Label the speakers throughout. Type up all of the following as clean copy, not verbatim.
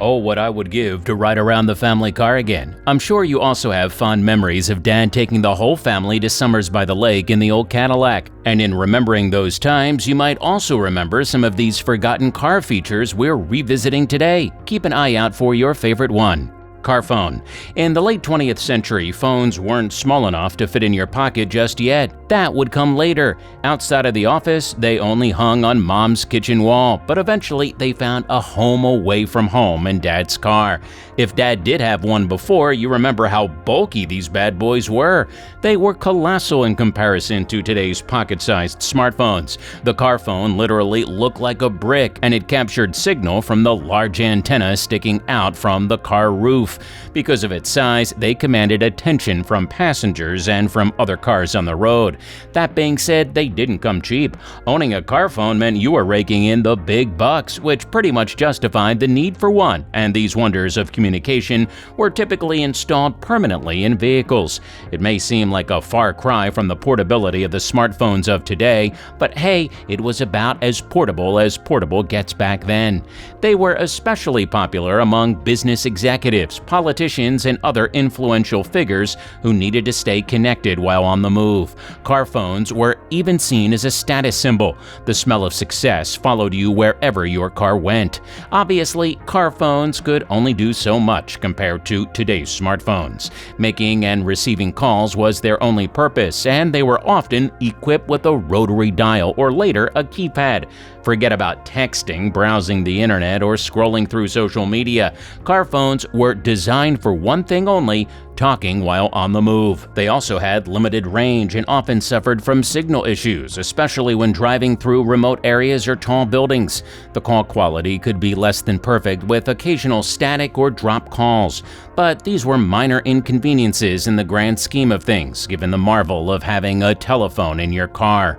Speaker 1: Oh, what I would give to ride around the family car again. I'm sure you also have fond memories of Dad taking the whole family to summers by the lake in the old Cadillac. And in remembering those times, you might also remember some of these forgotten car features we're revisiting today. Keep an eye out for your favorite one. Car phone. In the late 20th century, phones weren't small enough to fit in your pocket just yet. That would come later. Outside of the office, they only hung on Mom's kitchen wall, but eventually they found a home away from home in Dad's car. If Dad did have one before, you remember how bulky these bad boys were. They were colossal in comparison to today's pocket-sized smartphones. The car phone literally looked like a brick, and it captured signal from the large antenna sticking out from the car roof. Because of its size, they commanded attention from passengers and from other cars on the road. That being said, they didn't come cheap. Owning a car phone meant you were raking in the big bucks, which pretty much justified the need for one, and these wonders of communication were typically installed permanently in vehicles. It may seem like a far cry from the portability of the smartphones of today, but hey, it was about as portable gets back then. They were especially popular among business executives, politicians, and other influential figures who needed to stay connected while on the move. Car phones were even seen as a status symbol. The smell of success followed you wherever your car went. Obviously, car phones could only do so much compared to today's smartphones. Making and receiving calls was their only purpose, and they were often equipped with a rotary dial or later a keypad. Forget about texting, browsing the internet, or scrolling through social media. Car phones were designed for one thing only: talking while on the move. They also had limited range and often suffered from signal issues, especially when driving through remote areas or tall buildings. The call quality could be less than perfect, with occasional static or drop calls. But these were minor inconveniences in the grand scheme of things, given the marvel of having a telephone in your car.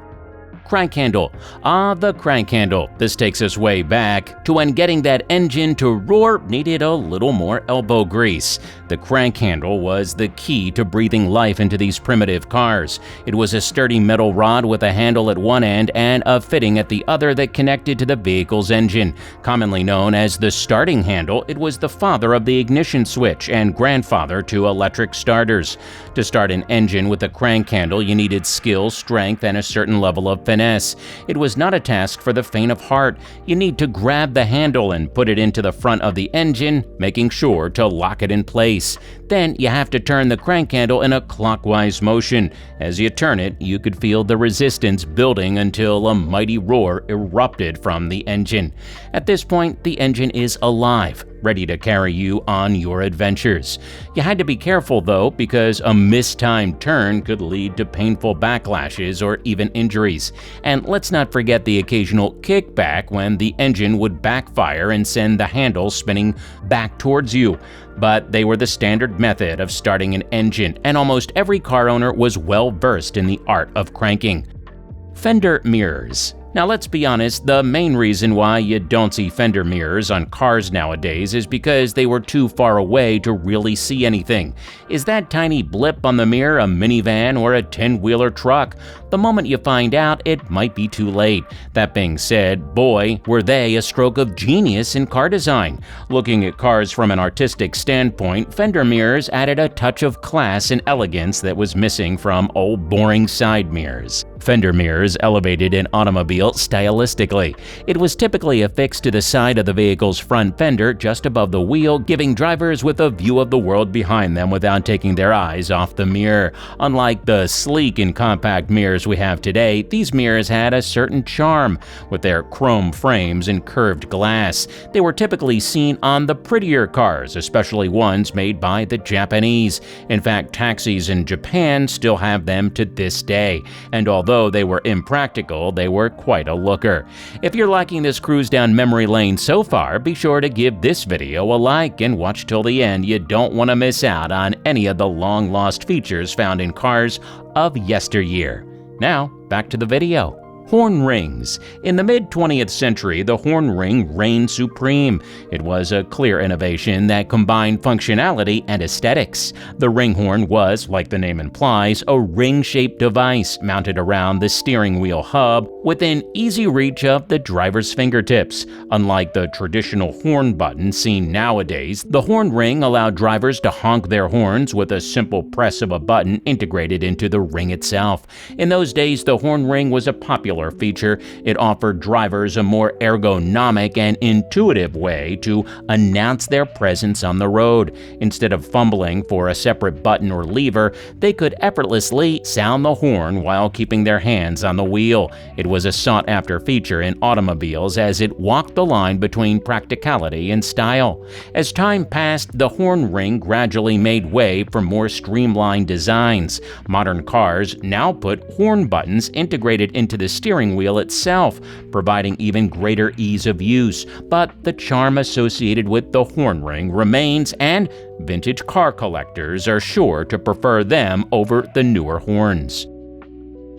Speaker 1: Crank handle. The crank handle. This takes us way back to when getting that engine to roar needed a little more elbow grease. The crank handle was the key to breathing life into these primitive cars. It was a sturdy metal rod with a handle at one end and a fitting at the other that connected to the vehicle's engine. Commonly known as the starting handle, it was the father of the ignition switch and grandfather to electric starters. To start an engine with a crank handle, you needed skill, strength, and a certain level of finesse. It was not a task for the faint of heart. You need to grab the handle and put it into the front of the engine, making sure to lock it in place. Then you have to turn the crank handle in a clockwise motion. As you turn it, you could feel the resistance building until a mighty roar erupted from the engine. At this point, the engine is alive, ready to carry you on your adventures. You had to be careful though, because a mistimed turn could lead to painful backlashes or even injuries. And let's not forget the occasional kickback when the engine would backfire and send the handle spinning back towards you. But they were the standard method of starting an engine, and almost every car owner was well versed in the art of cranking. Fender mirrors. Now let's be honest, the main reason why you don't see fender mirrors on cars nowadays is because they were too far away to really see anything. Is that tiny blip on the mirror a minivan or a 10-wheeler truck? The moment you find out, it might be too late. That being said, boy, were they a stroke of genius in car design. Looking at cars from an artistic standpoint, fender mirrors added a touch of class and elegance that was missing from old boring side mirrors. Fender mirrors elevated an automobile stylistically. It was typically affixed to the side of the vehicle's front fender just above the wheel, giving drivers with a view of the world behind them without taking their eyes off the mirror. Unlike the sleek and compact mirrors we have today, these mirrors had a certain charm. With their chrome frames and curved glass, they were typically seen on the prettier cars, especially ones made by the Japanese. In fact, taxis in Japan still have them to this day, and although they were impractical, they were quite a looker. If you're liking this cruise down memory lane so far, be sure to give this video a like and watch till the end. You don't want to miss out on any of the long-lost features found in cars of yesteryear. Now, back to the video. Horn rings. In the mid-20th century, the horn ring reigned supreme. It was a clear innovation that combined functionality and aesthetics. The ring horn was, like the name implies, a ring-shaped device mounted around the steering wheel hub within easy reach of the driver's fingertips. Unlike the traditional horn button seen nowadays, the horn ring allowed drivers to honk their horns with a simple press of a button integrated into the ring itself. In those days, the horn ring was a popular feature. It offered drivers a more ergonomic and intuitive way to announce their presence on the road. Instead of fumbling for a separate button or lever, they could effortlessly sound the horn while keeping their hands on the wheel. It was a sought-after feature in automobiles as it walked the line between practicality and style. As time passed, the horn ring gradually made way for more streamlined designs. Modern cars now put horn buttons integrated into the steering wheel itself, providing even greater ease of use. But the charm associated with the horn ring remains, and vintage car collectors are sure to prefer them over the newer horns.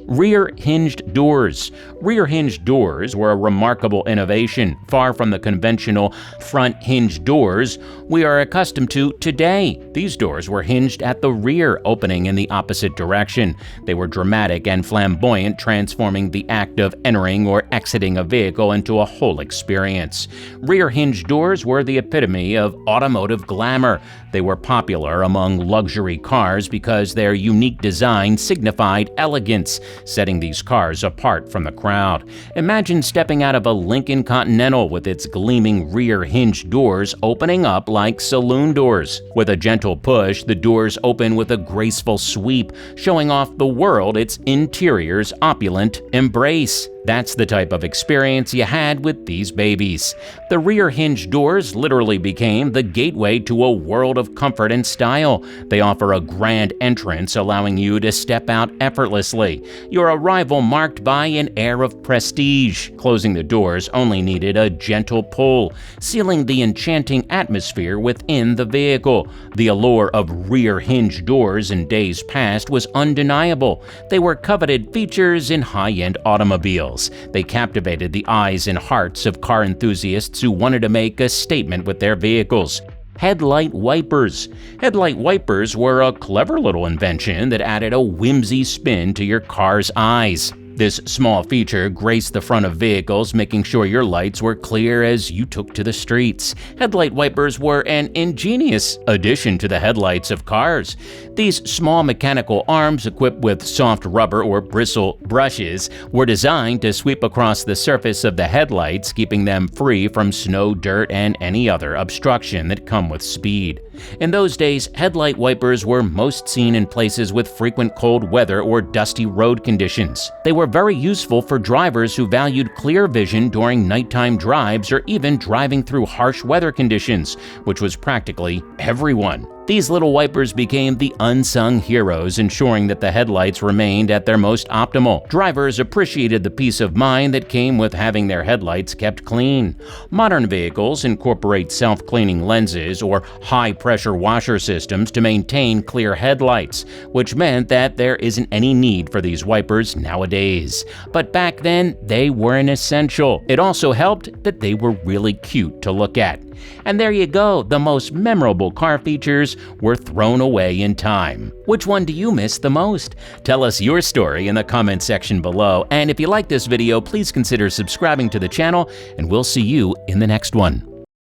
Speaker 1: Rear hinged doors. Rear hinged doors were a remarkable innovation, far from the conventional front hinged doors we are accustomed to today. These doors were hinged at the rear, opening in the opposite direction. They were dramatic and flamboyant, transforming the act of entering or exiting a vehicle into a whole experience. Rear hinged doors were the epitome of automotive glamour. They were popular among luxury cars because their unique design signified elegance, setting these cars apart from the crowd. Imagine stepping out of a Lincoln Continental with its gleaming rear hinge doors opening up like saloon doors. With a gentle push, the doors open with a graceful sweep, showing off the world its interior's opulent embrace. That's the type of experience you had with these babies. The rear hinge doors literally became the gateway to a world of comfort and style. They offer a grand entrance, allowing you to step out effortlessly. Your arrival marked by an air of prestige. Closing the doors only needed a gentle pull, sealing the enchanting atmosphere within the vehicle. The allure of rear hinge doors in days past was undeniable. They were coveted features in high-end automobiles. They captivated the eyes and hearts of car enthusiasts who wanted to make a statement with their vehicles. Headlight wipers. Headlight wipers were a clever little invention that added a whimsy spin to your car's eyes. This small feature graced the front of vehicles, making sure your lights were clear as you took to the streets. Headlight wipers were an ingenious addition to the headlights of cars. These small mechanical arms, equipped with soft rubber or bristle brushes, were designed to sweep across the surface of the headlights, keeping them free from snow, dirt, and any other obstruction that come with speed. In those days, headlight wipers were most seen in places with frequent cold weather or dusty road conditions. They were very useful for drivers who valued clear vision during nighttime drives or even driving through harsh weather conditions, which was practically everyone. These little wipers became the unsung heroes, ensuring that the headlights remained at their most optimal. Drivers appreciated the peace of mind that came with having their headlights kept clean. Modern vehicles incorporate self-cleaning lenses or high-pressure washer systems to maintain clear headlights, which meant that there isn't any need for these wipers nowadays. But back then, they were an essential. It also helped that they were really cute to look at. And there you go, the most memorable car features were thrown away in time. Which one do you miss the most? Tell us your story in the comment section below, and if you like this video, please consider subscribing to the channel, and we'll see you in the next one.